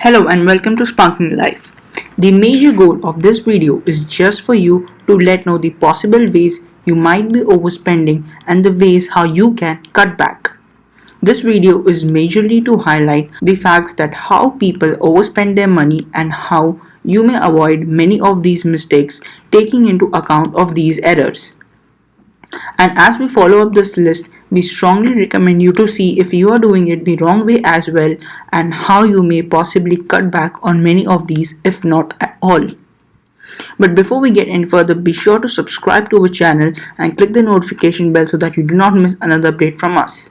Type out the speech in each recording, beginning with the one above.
Hello and welcome to Sparking Life. The major goal of this video is just for you to let know the possible ways you might be overspending and the ways how you can cut back. This video is majorly to highlight the facts that how people overspend their money and how you may avoid many of these mistakes taking into account of these errors. And as we follow up this list, we strongly recommend you to see if you are doing it the wrong way as well and how you may possibly cut back on many of these if not at all. But before we get any further, be sure to subscribe to our channel and click the notification bell so that you do not miss another update from us.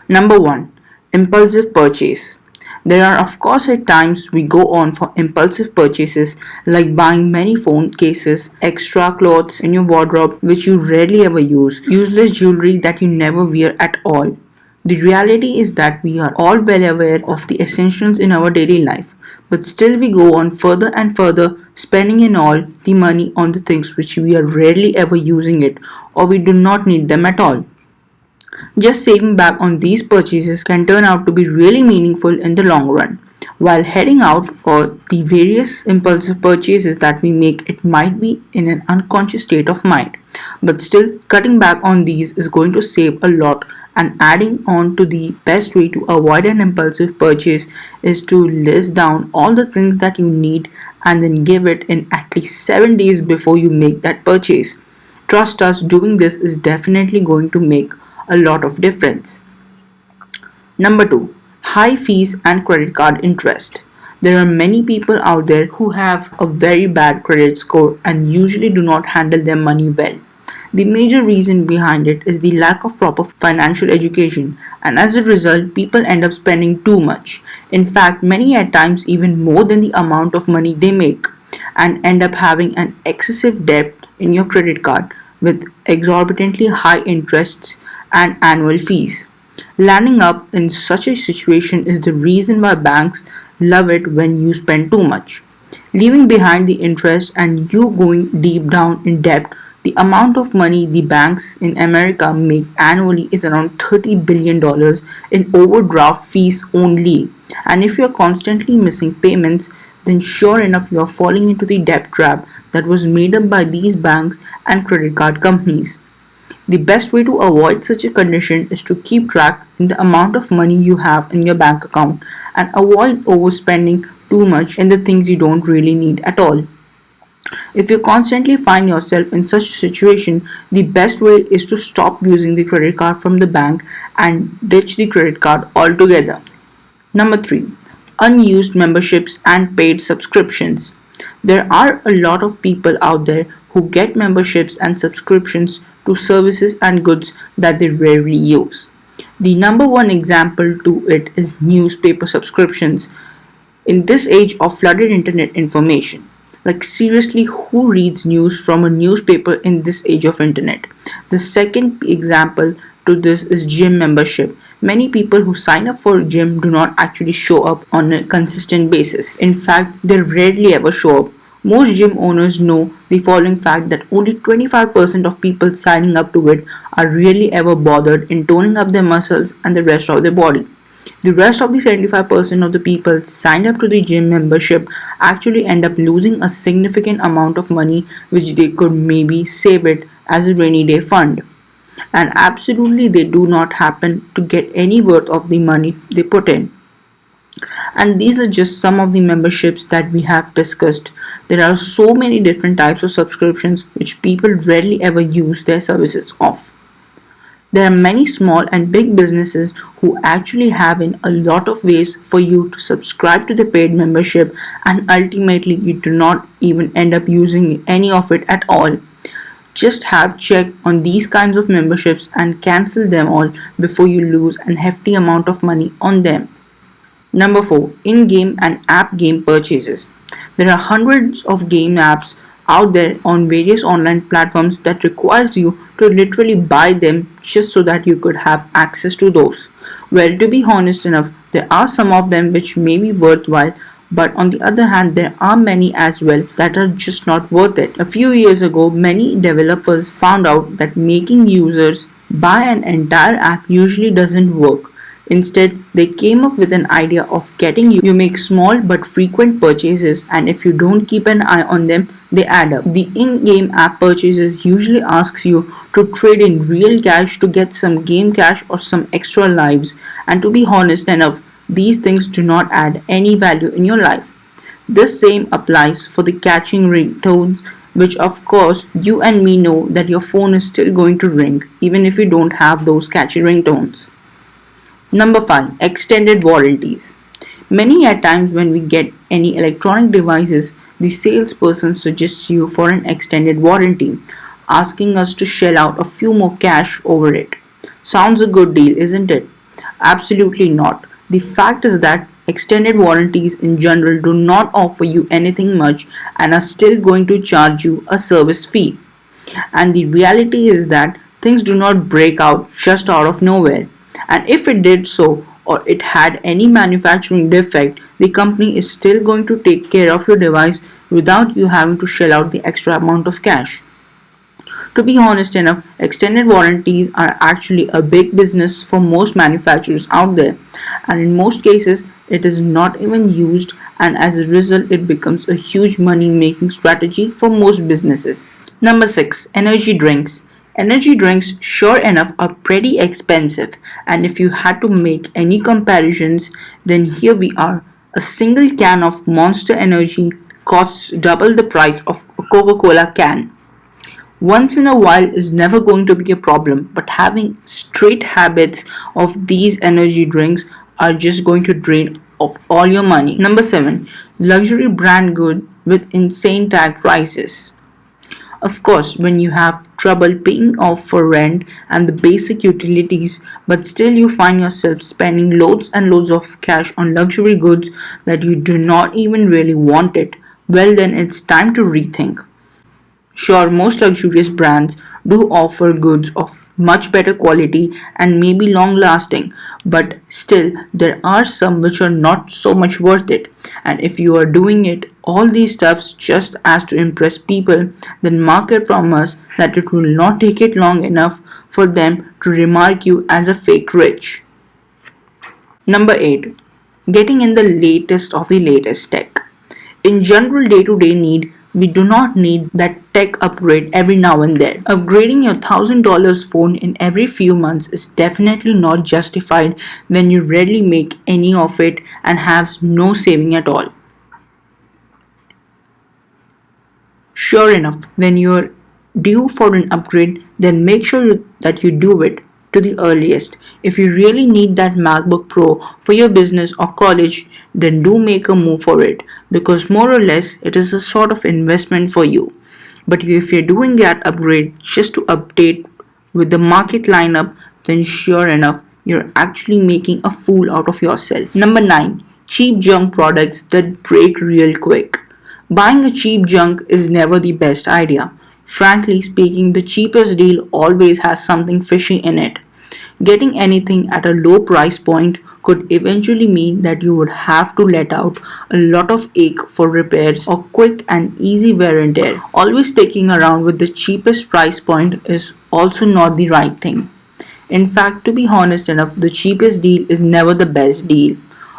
Number 1. Impulsive purchase. There are of course at times we go on for impulsive purchases like buying many phone cases, extra clothes in your wardrobe which you rarely ever use, useless jewelry that you never wear at all. The reality is that we are all well aware of the essentials in our daily life, but still we go on further and further spending in all the money on the things which we are rarely ever using it or we do not need them at all. Just saving back on these purchases can turn out to be really meaningful in the long run. While heading out for the various impulsive purchases that we make, it might be in an unconscious state of mind. But still, cutting back on these is going to save a lot, and adding on to the best way to avoid an impulsive purchase is to list down all the things that you need and then give it in at least 7 days before you make that purchase. Trust us, doing this is definitely going to make a lot of difference. Number 2. High fees and credit card interest. There are many people out there who have a very bad credit score and usually do not handle their money well. The major reason behind it is the lack of proper financial education, and as a result people end up spending too much. In fact, many at times even more than the amount of money they make, and end up having an excessive debt in your credit card with exorbitantly high interests and annual fees. Landing up in such a situation is the reason why banks love it when you spend too much. Leaving behind the interest and you going deep down in debt, the amount of money the banks in America make annually is around $30 billion in overdraft fees only. And if you are constantly missing payments, then sure enough you are falling into the debt trap that was made up by these banks and credit card companies. The best way to avoid such a condition is to keep track in the amount of money you have in your bank account and avoid overspending too much in the things you don't really need at all. If you constantly find yourself in such a situation, the best way is to stop using the credit card from the bank and ditch the credit card altogether. Number 3. Unused memberships and paid subscriptions. There are a lot of people out there who get memberships and subscriptions to services and goods that they rarely use. The number one example to it is newspaper subscriptions. In this age of flooded internet information, like seriously, who reads news from a newspaper in this age of internet? The second example to this is gym membership. Many people who sign up for a gym do not actually show up on a consistent basis. In fact, they rarely ever show up. Most gym owners know the following fact that only 25% of people signing up to it are really ever bothered in toning up their muscles and the rest of their body. The rest of the 75% of the people signed up to the gym membership actually end up losing a significant amount of money which they could maybe save it as a rainy day fund. And absolutely they do not happen to get any worth of the money they put in. And these are just some of the memberships that we have discussed. There are so many different types of subscriptions which people rarely ever use their services of. There are many small and big businesses who actually have in a lot of ways for you to subscribe to the paid membership, and ultimately you do not even end up using any of it at all. Just have check on these kinds of memberships and cancel them all before you lose a hefty amount of money on them. Number 4. In-game and app game purchases. There are hundreds of game apps out there on various online platforms that requires you to literally buy them just so that you could have access to those. Well, to be honest enough, there are some of them which may be worthwhile, but on the other hand there are many as well that are just not worth it. A few years ago, many developers found out that making users buy an entire app usually doesn't work. Instead, they came up with an idea of getting you make small but frequent purchases, and if you don't keep an eye on them, they add up. The in-game app purchases usually asks you to trade in real cash to get some game cash or some extra lives, and to be honest enough, these things do not add any value in your life. This same applies for the catching ringtones, which of course you and me know that your phone is still going to ring even if you don't have those catchy ringtones. Number 5. Extended warranties. Many at times when we get any electronic devices, the salesperson suggests you for an extended warranty, asking us to shell out a few more cash over it. Sounds a good deal, isn't it? Absolutely not. The fact is that extended warranties in general do not offer you anything much and are still going to charge you a service fee. And the reality is that things do not break out just out of nowhere. And if it did so, or it had any manufacturing defect, the company is still going to take care of your device without you having to shell out the extra amount of cash. To be honest enough, extended warranties are actually a big business for most manufacturers out there, and in most cases, it is not even used, and as a result, it becomes a huge money making strategy for most businesses. Number 6. Energy drinks. Energy drinks, sure enough, are pretty expensive, and if you had to make any comparisons, then here we are. A single can of Monster Energy costs double the price of a Coca-Cola can. Once in a while is never going to be a problem, but having straight habits of these energy drinks are just going to drain off all your money. Number 7. Luxury brand good with insane tag prices. Of course, when you have trouble paying off for rent and the basic utilities, but still you find yourself spending loads and loads of cash on luxury goods that you do not even really want it, well then it's time to rethink. Sure, most luxurious brands do offer goods of much better quality and maybe long lasting, but still there are some which are not so much worth it. And if you are doing it all these stuffs just as to impress people, then mark it from us that it will not take it long enough for them to remark you as a fake rich. Number 8. Getting in the latest of the latest tech. In general day-to-day need, we do not need that tech upgrade every now and then. Upgrading your $1,000 phone in every few months is definitely not justified when you rarely make any of it and have no saving at all. Sure enough, when you're due for an upgrade, then make sure that you do it to the earliest. If you really need that MacBook Pro for your business or college, then do make a move for it, because more or less it is a sort of investment for you. But if you're doing that upgrade just to update with the market lineup, then sure enough, you're actually making a fool out of yourself. Number 9. Cheap junk products that break real quick. Buying a cheap junk is never the best idea. Frankly speaking, the cheapest deal always has something fishy in it. Getting anything at a low price point could eventually mean that you would have to let out a lot of ache for repairs or quick and easy wear and tear. Always sticking around with the cheapest price point is also not the right thing. In fact, to be honest enough, the cheapest deal is never the best deal.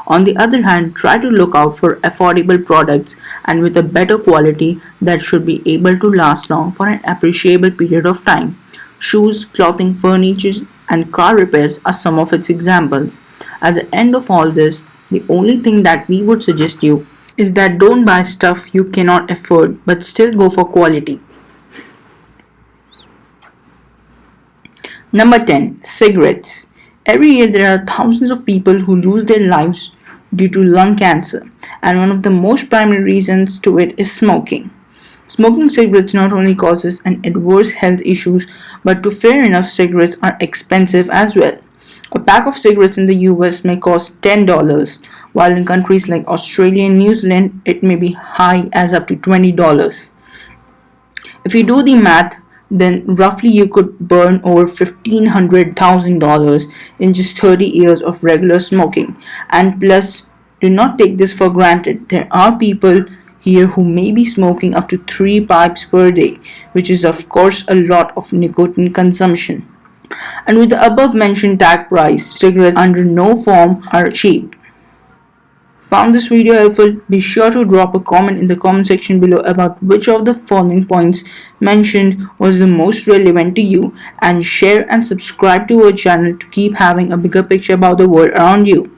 On the other hand, try to look out for affordable products and with a better quality that should be able to last long for an appreciable period of time. Shoes, clothing, furniture, and car repairs are some of its examples. At the end of all this, the only thing that we would suggest you is that don't buy stuff you cannot afford but still go for quality. Number 10. Cigarettes. Every year there are thousands of people who lose their lives due to lung cancer, and one of the most primary reasons to it is smoking. Smoking cigarettes not only causes an adverse health issues, but to fair enough, cigarettes are expensive as well. A pack of cigarettes in the US may cost $10, while in countries like Australia and New Zealand it may be high as up to $20. If you do the math, then roughly you could burn over $1,500,000 in just 30 years of regular smoking. And plus, do not take this for granted. There are people here who may be smoking up to 3 pipes per day, which is of course a lot of nicotine consumption. And with the above mentioned tag price, cigarettes under no form are cheap. Found this video helpful? Be sure to drop a comment in the comment section below about which of the following points mentioned was the most relevant to you, and share and subscribe to our channel to keep having a bigger picture about the world around you.